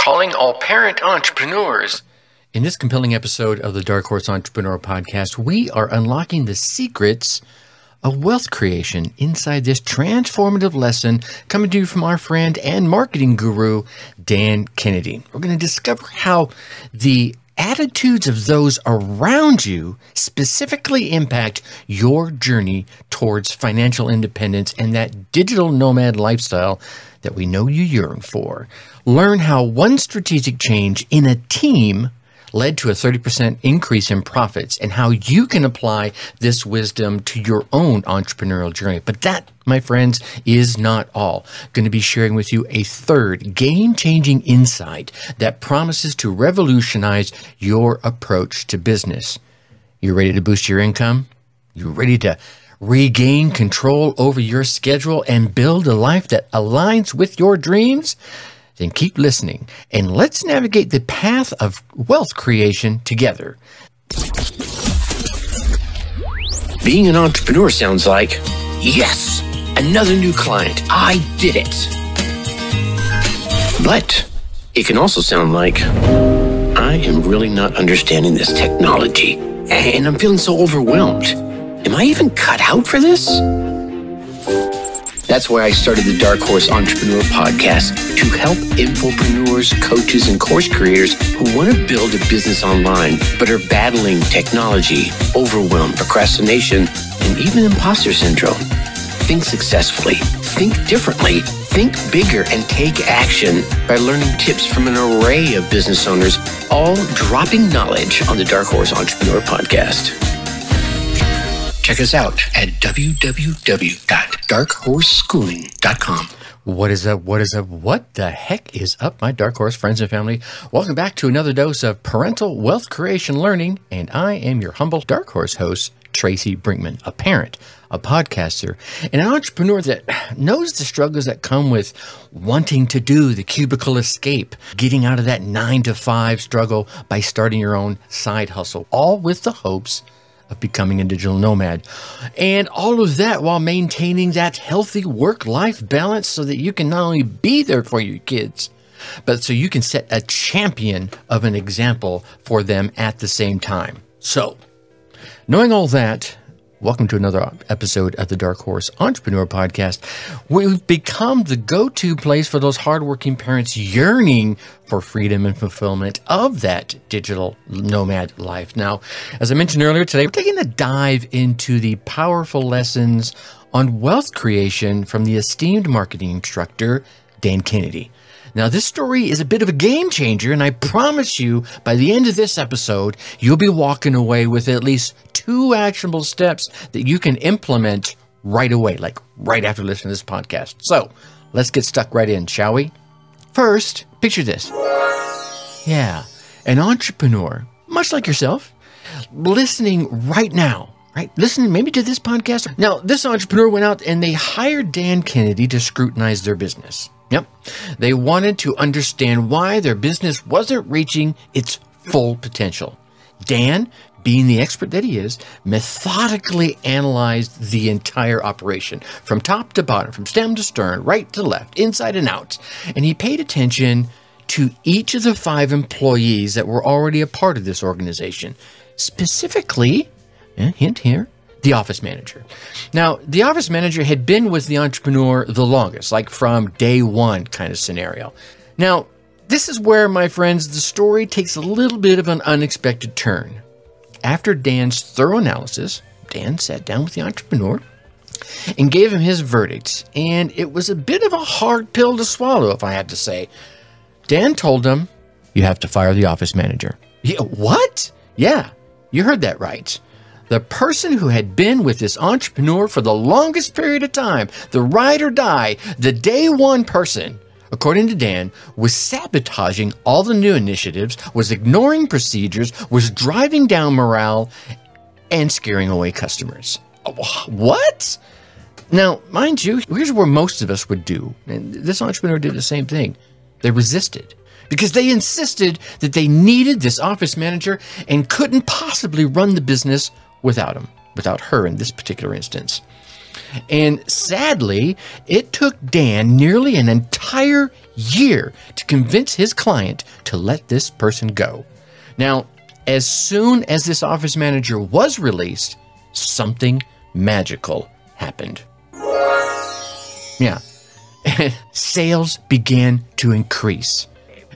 calling all parent entrepreneurs. In this compelling episode of the Dark Horse Entrepreneurial Podcast, we are unlocking the secrets of wealth creation inside this transformative lesson coming to you from our friend and marketing guru, Dan Kennedy. We're going to discover how the attitudes of those around you specifically impact your journey towards financial independence and that digital nomad lifestyle that we know you yearn for. Learn how one strategic change in a team led to a 30% increase in profits and how you can apply this wisdom to your own entrepreneurial journey. But that, my friends, is not all. I'm going to be sharing with you a third game-changing insight that promises to revolutionize your approach to business. You ready to boost your income? You ready to regain control over your schedule and build a life that aligns with your dreams? Then keep listening and let's navigate the path of wealth creation together. Being an entrepreneur sounds like, yes, another new client. I did it. But it can also sound like, I am really not understanding this technology and I'm feeling so overwhelmed. Am I even cut out for this? That's why I started the Dark Horse Entrepreneur Podcast to help infopreneurs, coaches, and course creators who want to build a business online but are battling technology, overwhelm, procrastination, and even imposter syndrome. Think successfully, think differently, think bigger, and take action by learning tips from an array of business owners, all dropping knowledge on the Dark Horse Entrepreneur Podcast. Check us out at www.darkhorseschooling.com. What is up? What is up? What the heck is up, my Dark Horse friends and family? Welcome back to another dose of parental wealth creation learning. And I am your humble Dark Horse host, Tracy Brinkman, a parent, a podcaster, and an entrepreneur that knows the struggles that come with wanting to do the cubicle escape, getting out of that 9-to-5 struggle by starting your own side hustle, all with the hopes of becoming a digital nomad. And all of that while maintaining that healthy work-life balance so that you can not only be there for your kids, but so you can set a champion of an example for them at the same time. So, knowing all that, welcome to another episode of the Dark Horse Entrepreneur Podcast. We've become the go-to place for those hardworking parents yearning for freedom and fulfillment of that digital nomad life. Now, as I mentioned earlier today, we're taking a dive into the powerful lessons on wealth creation from the esteemed marketing instructor, Dan Kennedy. Now, this story is a bit of a game changer, and I promise you, by the end of this episode, you'll be walking away with at least 2 actionable steps that you can implement right away, like right after listening to this podcast. So, let's get stuck right in, shall we? First, picture this. Yeah, an entrepreneur, much like yourself, listening right now. Right? Listening maybe to this podcast. Now, this entrepreneur went out and they hired Dan Kennedy to scrutinize their business. Yep. They wanted to understand why their business wasn't reaching its full potential. Dan, being the expert that he is, methodically analyzed the entire operation from top to bottom, from stem to stern, right to left, inside and out. And he paid attention to each of the 5 employees that were already a part of this organization. Specifically, hint here, the office manager. Now, the office manager had been with the entrepreneur the longest, like from day one kind of scenario. Now, this is where, my friends, the story takes a little bit of an unexpected turn. After Dan's thorough analysis, Dan sat down with the entrepreneur and gave him his verdict, and it was a bit of a hard pill to swallow, if I had to say. Dan told him, "You have to fire the office manager." Yeah, what? Yeah, you heard that right. The person who had been with this entrepreneur for the longest period of time, the ride or die, the day one person, according to Dan, was sabotaging all the new initiatives, was ignoring procedures, was driving down morale, and scaring away customers. What? Now, mind you, here's where most of us would do. And this entrepreneur did the same thing. They resisted because they insisted that they needed this office manager and couldn't possibly run the business without him, without her in this particular instance. And sadly, it took Dan nearly an entire year to convince his client to let this person go. Now, as soon as this office manager was released, something magical happened. Yeah. Sales began to increase.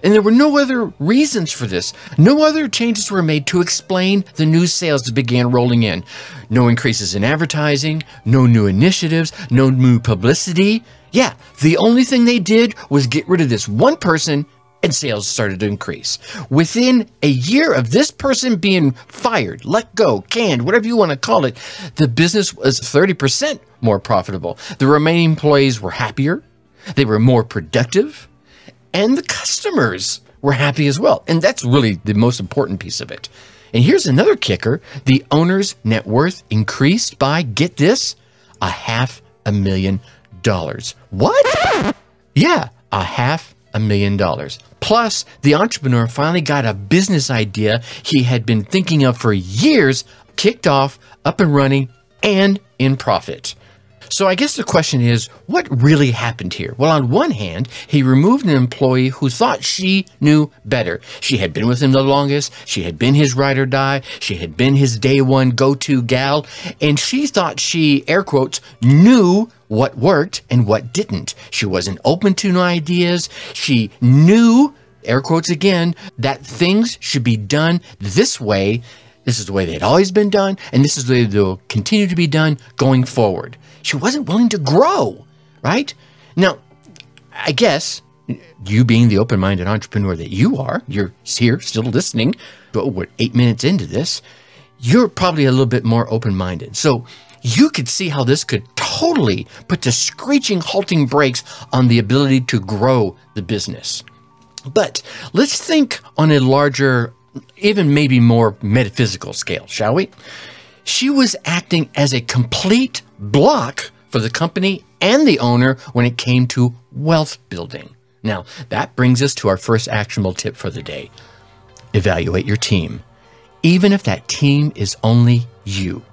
And there were no other reasons for this. No other changes were made to explain the new sales that began rolling in. No increases in advertising, no new initiatives, no new publicity. Yeah, the only thing they did was get rid of this one person and sales started to increase. Within a year of this person being fired, let go, canned, whatever you want to call it, the business was 30% more profitable. The remaining employees were happier, they were more productive, and the customers were happy as well. And that's really the most important piece of it. And here's another kicker. The owner's net worth increased by, get this, $500,000. What? Yeah, $500,000. Plus, the entrepreneur finally got a business idea he had been thinking of for years, kicked off, up and running, and in profit. So I guess the question is, what really happened here? Well, on one hand, he removed an employee who thought she knew better. She had been with him the longest. She had been his ride or die. She had been his day one go-to gal. And she thought she, air quotes, knew what worked and what didn't. She wasn't open to new ideas. She knew, air quotes again, that things should be done this way. This is the way they had always been done, and this is the way they'll continue to be done going forward. She wasn't willing to grow, right? Now, I guess you being the open-minded entrepreneur that you are, you're here still listening, but we're 8 minutes into this, you're probably a little bit more open-minded. So you could see how this could totally put the screeching, halting brakes on the ability to grow the business. But let's think on a larger, even maybe more metaphysical scale, shall we? She was acting as a complete block for the company and the owner when it came to wealth building. Now, that brings us to our first actionable tip for the day. Evaluate your team, even if that team is only you.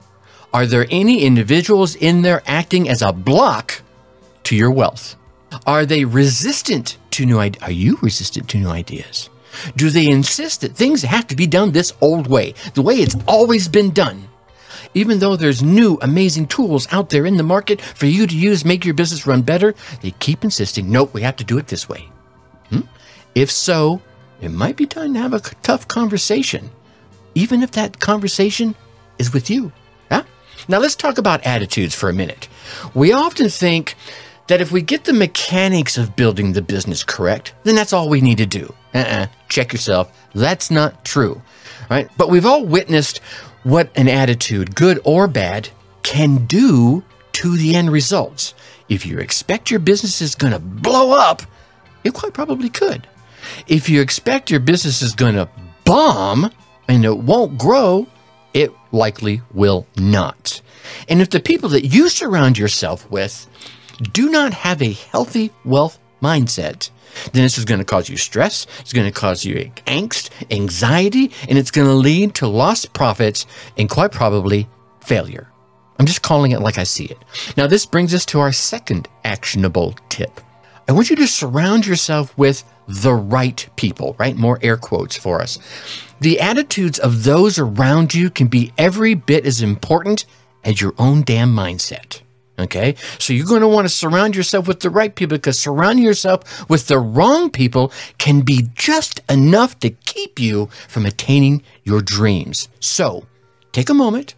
Are there any individuals in there acting as a block to your wealth? Are they resistant to new ideas? Are you resistant to new ideas? Do they insist that things have to be done this old way, the way it's always been done? Even though there's new, amazing tools out there in the market for you to use, make your business run better, they keep insisting, nope, we have to do it this way. If so, it might be time to have a tough conversation, even if that conversation is with you. Yeah? Now let's talk about attitudes for a minute. We often think that if we get the mechanics of building the business correct, then that's all we need to do. Check yourself. That's not true, right? But we've all witnessed what an attitude, good or bad, can do to the end results. If you expect your business is going to blow up, it quite probably could. If you expect your business is going to bomb and it won't grow, it likely will not. And if the people that you surround yourself with do not have a healthy wealth mindset, then this is going to cause you stress, it's going to cause you angst, anxiety, and it's going to lead to lost profits and quite probably failure. I'm just calling it like I see it. Now, this brings us to our second actionable tip. I want you to surround yourself with the right people, right? More air quotes for us. The attitudes of those around you can be every bit as important as your own damn mindset. Okay, so you're going to want to surround yourself with the right people, because surrounding yourself with the wrong people can be just enough to keep you from attaining your dreams. So take a moment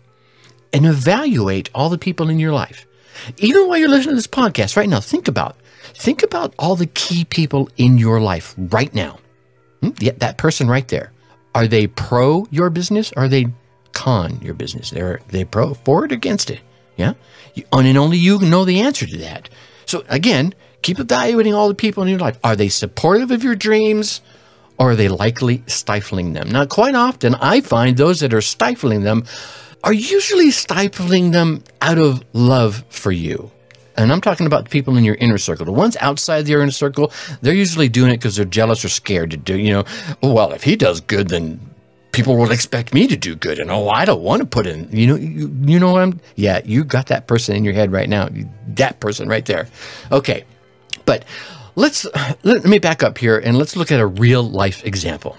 and evaluate all the people in your life. Even while you're listening to this podcast right now, think about all the key people in your life right now. Yeah, that person right there. Are they pro your business? Or are they con your business? They're pro, for it, against it. Yeah, and only you know the answer to that. So again, keep evaluating all the people in your life. Are they supportive of your dreams, or are they likely stifling them? Now, quite often, I find those that are stifling them are usually stifling them out of love for you. And I'm talking about the people in your inner circle. The ones outside your inner circle, they're usually doing it because they're jealous or scared to do, well, if he does good, then people will expect me to do good. And, I don't want to put in, you know what you got that person in your head right now. That person right there. Okay. But let me back up here and let's look at a real life example.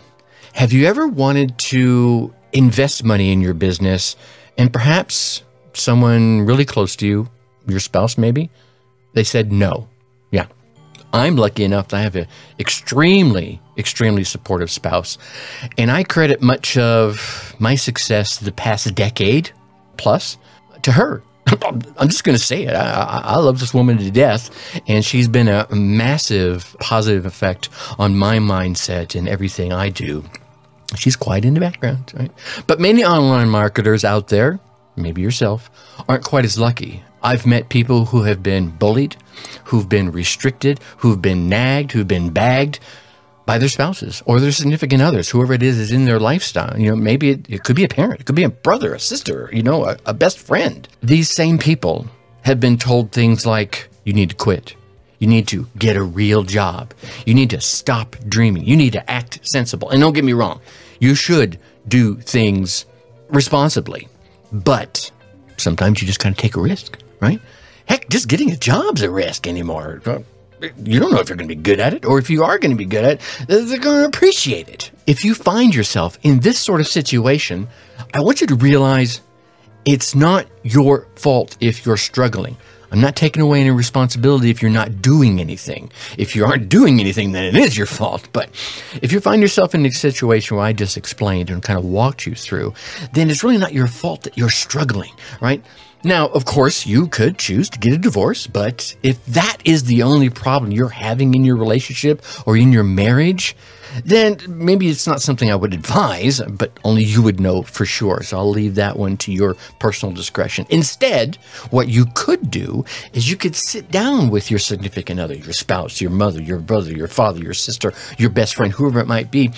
Have you ever wanted to invest money in your business and perhaps someone really close to you, your spouse maybe, they said no? Yeah. I'm lucky enough to have an extremely, extremely supportive spouse. And I credit much of my success the past decade plus to her. I'm just going to say it. I love this woman to death, and she's been a massive positive effect on my mindset and everything I do. She's quiet in the background, right? But many online marketers out there, maybe yourself, aren't quite as lucky. I've met people who have been bullied, who've been restricted, who've been nagged, who've been bagged by their spouses or their significant others, whoever it is in their lifestyle. You know, maybe it could be a parent, it could be a brother, a sister, you know, a best friend. These same people have been told things like, you need to quit. You need to get a real job. You need to stop dreaming. You need to act sensible. And don't get me wrong, you should do things responsibly, but sometimes you just kind of take a risk, right? Heck, just getting a job's a risk anymore. You don't know if you're going to be good at it, or if you are going to be good at it, they're going to appreciate it. If you find yourself in this sort of situation, I want you to realize it's not your fault if you're struggling. I'm not taking away any responsibility if you're not doing anything. If you aren't doing anything, then it is your fault. But if you find yourself in a situation where I just explained and kind of walked you through, then it's really not your fault that you're struggling, right? Now, of course, you could choose to get a divorce, but if that is the only problem you're having in your relationship or in your marriage, then maybe it's not something I would advise, but only you would know for sure. So I'll leave that one to your personal discretion. Instead, what you could do is you could sit down with your significant other, your spouse, your mother, your brother, your father, your sister, your best friend, whoever it might be,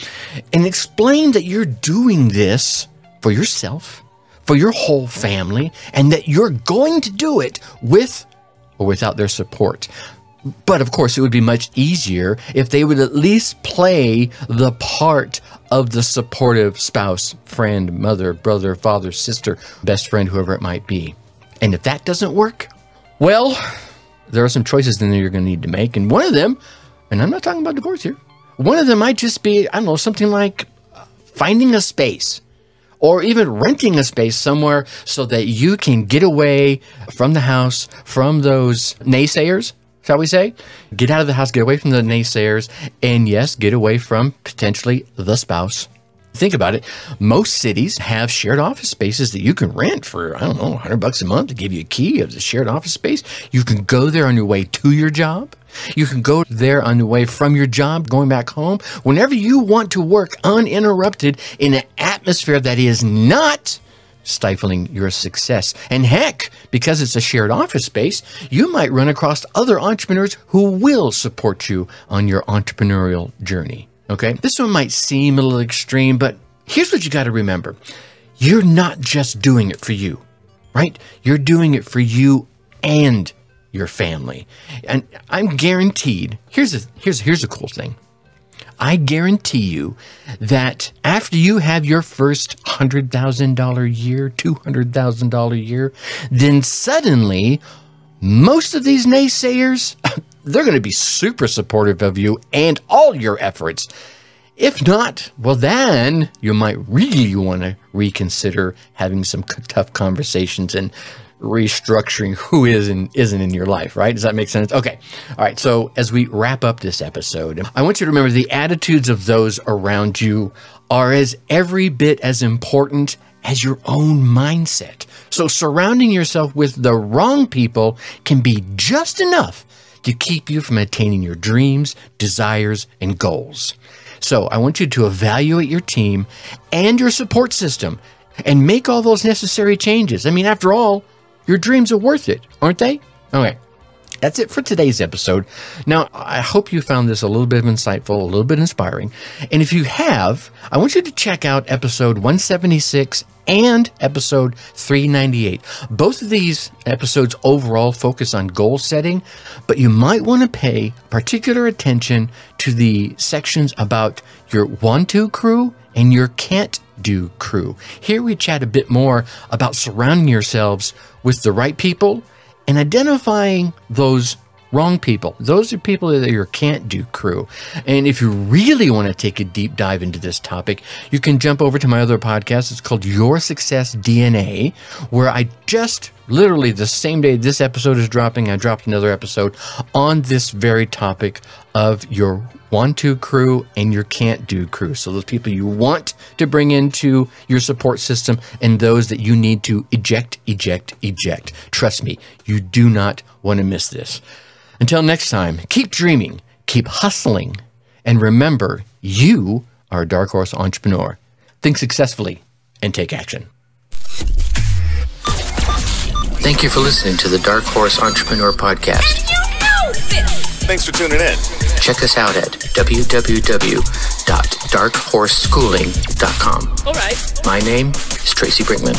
and explain that you're doing this for yourself, for your whole family, and that you're going to do it with or without their support. But of course, it would be much easier if they would at least play the part of the supportive spouse, friend, mother, brother, father, sister, best friend, whoever it might be. And if that doesn't work, well, there are some choices in there you're going to need to make. And one of them, and I'm not talking about divorce here, one of them might just be, I don't know, something like finding a space, or even renting a space somewhere so that you can get away from the house, from those naysayers, shall we say? Get out of the house, get away from the naysayers, and yes, get away from potentially the spouse. Think about it. Most cities have shared office spaces that you can rent for, I don't know, $100 a month to give you a key of the shared office space. You can go there on your way to your job. You can go there on the way from your job, going back home, whenever you want to work uninterrupted in an atmosphere that is not stifling your success. And heck, because it's a shared office space, you might run across other entrepreneurs who will support you on your entrepreneurial journey. Okay? This one might seem a little extreme, but here's what you got to remember. You're not just doing it for you, right? You're doing it for you and your family. And I'm guaranteed, here's a cool thing. I guarantee you that after you have your first $100,000 year, $200,000 year, then suddenly most of these naysayers, they're going to be super supportive of you and all your efforts. If not, well, then you might really want to reconsider having some tough conversations and restructuring who is and isn't in your life, right? Does that make sense? Okay. All right. So as we wrap up this episode, I want you to remember the attitudes of those around you are as every bit as important as your own mindset. So surrounding yourself with the wrong people can be just enough to keep you from attaining your dreams, desires, and goals. So I want you to evaluate your team and your support system and make all those necessary changes. I mean, after all, your dreams are worth it, aren't they? Okay, that's it for today's episode. Now, I hope you found this a little bit insightful, a little bit inspiring. And if you have, I want you to check out episode 176 and episode 398. Both of these episodes overall focus on goal setting, but you might want to pay particular attention to the sections about your want-to crew and your can't-do crew. Here we chat a bit more about surrounding yourselves with the right people and identifying those Wrong people. Those are people that are your can't-do crew. And if you really want to take a deep dive into this topic, you can jump over to my other podcast. It's called Your Success DNA, where I just literally the same day this episode is dropping, I dropped another episode on this very topic of your want-to crew and your can't-do crew. So those people you want to bring into your support system and those that you need to eject. Trust me, you do not want to miss this. Until next time, keep dreaming, keep hustling, and remember, you are a Dark Horse entrepreneur. Think successfully and take action. Thank you for listening to the Dark Horse Entrepreneur Podcast. You know this! Thanks for tuning in. Check us out at www.darkhorseschooling.com. All right. My name is Tracy Brinkman.